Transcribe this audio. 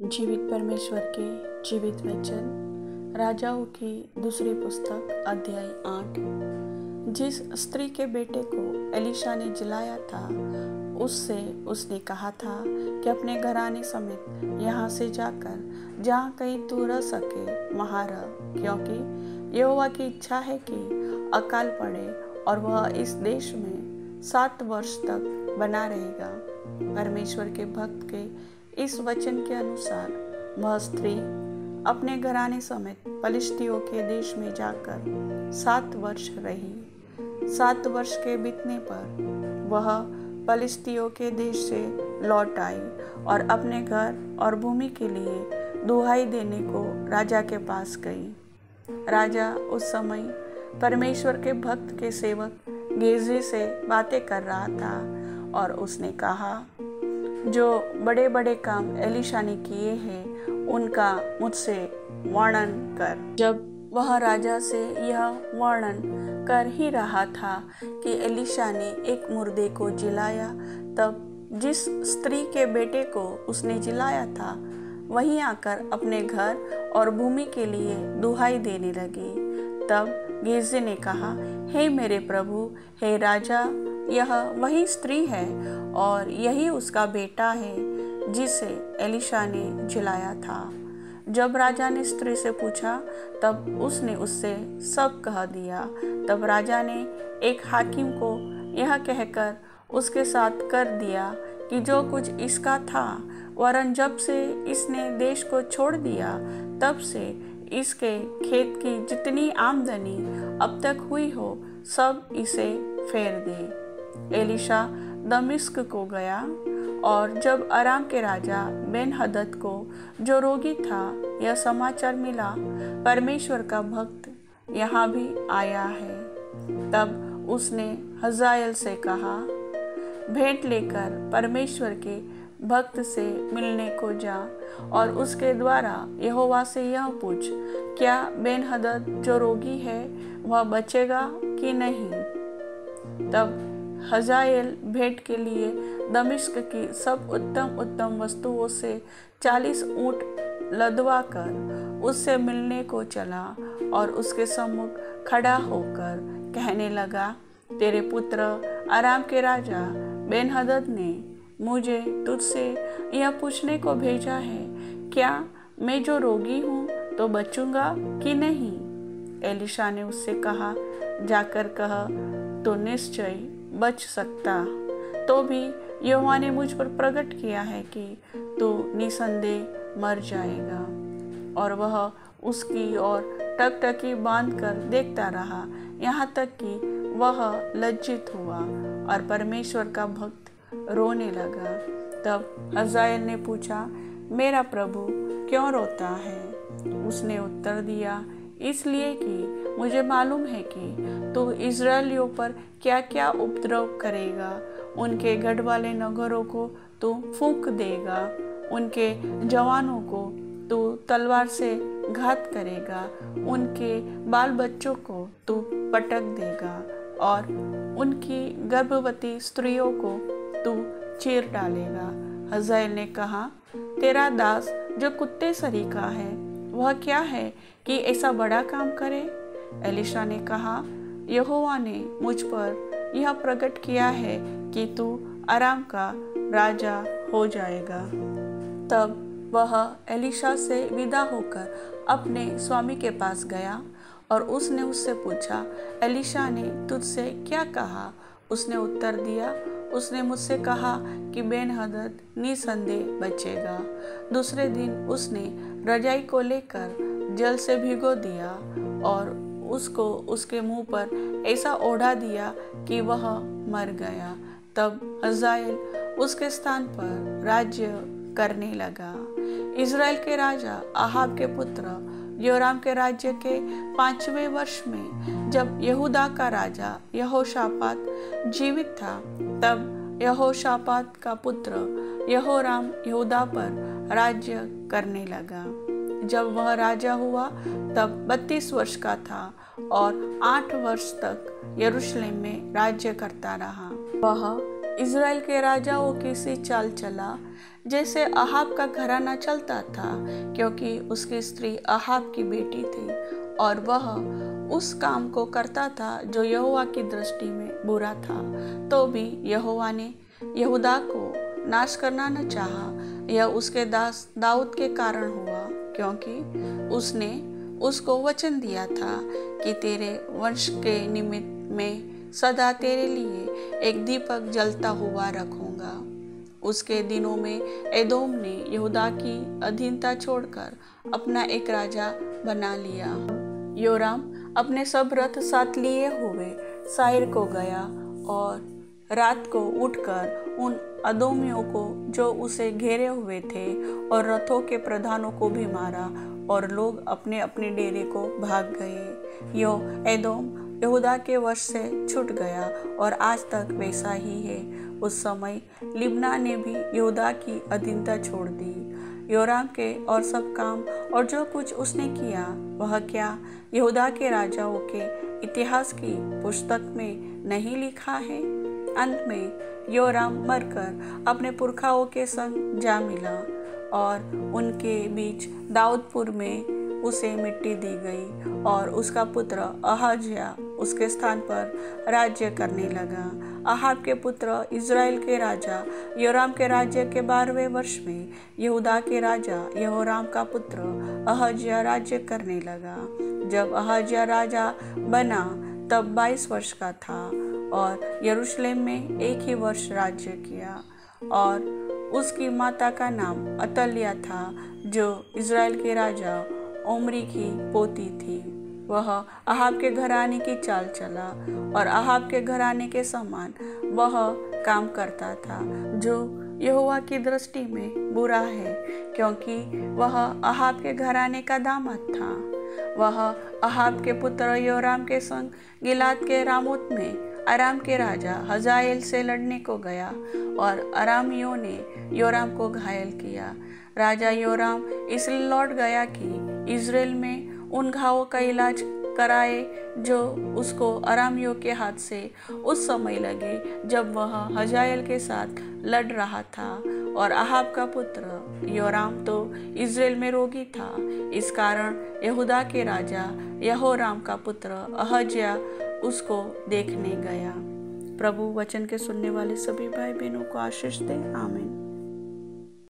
जीवित परमेश्वर के जीवित वचन राजाओं की दूसरी पुस्तक अध्याय 8। जिस स्त्री के बेटे को एलीशा ने जिलाया था उससे उसने कहा था कि अपने घराने समेत यहाँ से जाकर जहाँ कहीं तू रह सके वहाँ रह, क्योंकि यहोवा की इच्छा है कि अकाल पड़े और वह इस देश में 7 वर्ष तक बना रहेगा। परमेश्वर के भक्त के इस वचन के अनुसार वह स्त्री अपने घराने समेत पलिश्तियों के देश में जाकर 7 वर्ष रही। 7 वर्ष के बीतने पर वह पलिश्तियों के देश से लौट आई और अपने घर और भूमि के लिए दुहाई देने को राजा के पास गई। राजा उस समय परमेश्वर के भक्त के सेवक गेहजी से बातें कर रहा था और उसने कहा, जो बड़े बड़े काम एलीशा ने किए हैं उनका मुझसे वर्णन कर। जब वह राजा से यह वर्णन कर ही रहा था कि एलीशा ने एक मुर्दे को जिलाया, तब जिस स्त्री के बेटे को उसने जिलाया था वहीं आकर अपने घर और भूमि के लिए दुहाई देने लगी। तब गेहजी ने कहा, हे मेरे प्रभु, हे राजा, यह वही स्त्री है और यही उसका बेटा है जिसे एलीशा ने जिलाया था। जब राजा ने स्त्री से पूछा तब उसने उससे सब कह दिया। तब राजा ने एक हाकिम को यह कहकर उसके साथ कर दिया कि जो कुछ इसका था, वरन जब से इसने देश को छोड़ दिया तब से इसके खेत की जितनी आमदनी अब तक हुई हो सब इसे फेर दे। एलीशा दमिश्क को गया और जब अराम के राजा बेन-हदद को जो रोगी था यह समाचार मिला, परमेश्वर का भक्त यहाँ भी आया है, तब उसने हजाएल से कहा, भेंट लेकर परमेश्वर के भक्त से मिलने को जा और उसके द्वारा यहोवा से यह पूछ, क्या बेन-हदद जो रोगी है वह बचेगा कि नहीं। तब हजाएल भेंट के लिए दमिश्क की सब उत्तम उत्तम वस्तुओं से 40 ऊँट लदवा कर उससे मिलने को चला और उसके सम्मुख खड़ा होकर कहने लगा, तेरे पुत्र अराम के राजा बेन-हदद ने मुझे तुझसे यह पूछने को भेजा है, क्या मैं जो रोगी हूँ तो बचूंगा कि नहीं। एलीशा ने उससे कहा, जाकर कह तो निश्चय बच सकता। तो भी यहोवा ने मुझ पर प्रकट किया है कि तू निसंदेह मर जाएगा। और वह उसकी ओर टकटकी बांध कर देखता रहा, यहाँ तक कि वह लज्जित हुआ और परमेश्वर का भक्त रोने लगा। तब हजाएल ने पूछा, मेरा प्रभु क्यों रोता है। उसने उत्तर दिया, इसलिए कि मुझे मालूम है कि तू इस्राएलियों पर क्या क्या उपद्रव करेगा। उनके गढ़ वाले नगरों को तू फूंक देगा, उनके जवानों को तू तलवार से घात करेगा, उनके बाल बच्चों को तू पटक देगा और उनकी गर्भवती स्त्रियों को तू चीर डालेगा। हजाएल ने कहा, तेरा दास जो कुत्ते सरीखा है वह क्या है कि ऐसा बड़ा काम करे। एलीशा ने कहा, यहोवा ने मुझ पर यह प्रकट किया है कि तू अराम का राजा हो जाएगा। तब वह एलीशा से विदा होकर अपने स्वामी के पास गया और उसने उससे पूछा, एलीशा ने तुझसे क्या कहा। उसने उत्तर दिया, उसने मुझसे कहा कि बेन-हदद निसंदेह बचेगा। दूसरे दिन उसने रजाई को लेकर जल से भिगो दिया और उसको उसके मुंह पर ऐसा ओढ़ा दिया कि वह मर गया। तब हजाएल उसके स्थान पर राज्य करने लगा। इज़राइल के राजा आहाब के पुत्र योराम के राज्य के 5वें वर्ष में जब यहूदा का राजा यहोशापात जीवित था, तब यहोशापात का पुत्र यहोराम यहूदा पर राज्य करने लगा। जब वह राजा हुआ तब 32 वर्ष का था और 8 वर्ष तक यरूशलेम में राज्य करता रहा। वह इज़राइल के राजाओं की सी चाल चला जैसे अहाब का घराना चलता था, क्योंकि उसकी स्त्री अहाब की बेटी थी और वह उस काम को करता था जो यहोवा की दृष्टि में बुरा था। तो भी यहोवा ने यहूदा को नाश करना न चाहा। यह उसके दास दाऊद के कारण हुआ, क्योंकि उसने उसको वचन दिया था कि तेरे वंश के निमित्त में सदा तेरे लिए एक दीपक जलता हुआ रखूंगा। उसके दिनों में एदोम ने यहूदा की अधीनता छोड़कर अपना एक राजा बना लिया। योराम अपने सब रथ साथ लिए हुए साइर को गया और रात को उठकर उन अदोमियों को जो उसे घेरे हुए थे और रथों के प्रधानों को भी मारा, और लोग अपने अपने डेरे को भाग गए। यो एदोम यहूदा के वश से छूट गया और आज तक वैसा ही है। उस समय लिब्ना ने भी यहूदा की अधीनता छोड़ दी। योराम के और सब काम और जो कुछ उसने किया, वह क्या यहूदा के राजाओं के इतिहास की पुस्तक में नहीं लिखा है? अंत में योराम मरकर अपने पुरखाओं के संग जा मिला और उनके बीच दाऊदपुर में उसे मिट्टी दी गई और उसका पुत्र अहाज्या उसके स्थान पर राज्य करने लगा। अहाब के पुत्र इज़राइल के राजा योराम के राज्य के 12वें वर्ष में यहूदा के राजा यहोराम का पुत्र अहाज्या राज्य करने लगा। जब अहाज्या राजा बना तब 22 वर्ष का था और यरूशलेम में 1 ही वर्ष राज्य किया। और उसकी माता का नाम अतल्याह था, जो इज़राइल के राजा ओमरी की पोती थी। वह अहाब के घराने की चाल चला और अहाब के घराने के समान वह काम करता था, जो यहोवा की दृष्टि में बुरा है, क्योंकि वह अहाब के घराने का दामाद था। वह अहाब के पुत्र योराम के संग गिलाद के रामोत में अराम के राजा हजाएल से लड़ने को गया और अरामियों ने योराम को घायल किया। राजा योराम इसलिए लौट गया कि इज़राइल में उन घावों का इलाज कराए जो उसको अरामियों के हाथ से उस समय लगे जब वह हजाएल के साथ लड़ रहा था। और अहाब का पुत्र योराम तो इज़राइल में रोगी था। इस कारण यहूदा के राजा यहोराम का पुत्र अहज्या उसको देखने गया। प्रभु वचन के सुनने वाले सभी भाई बहनों को आशीष दे। आमीन।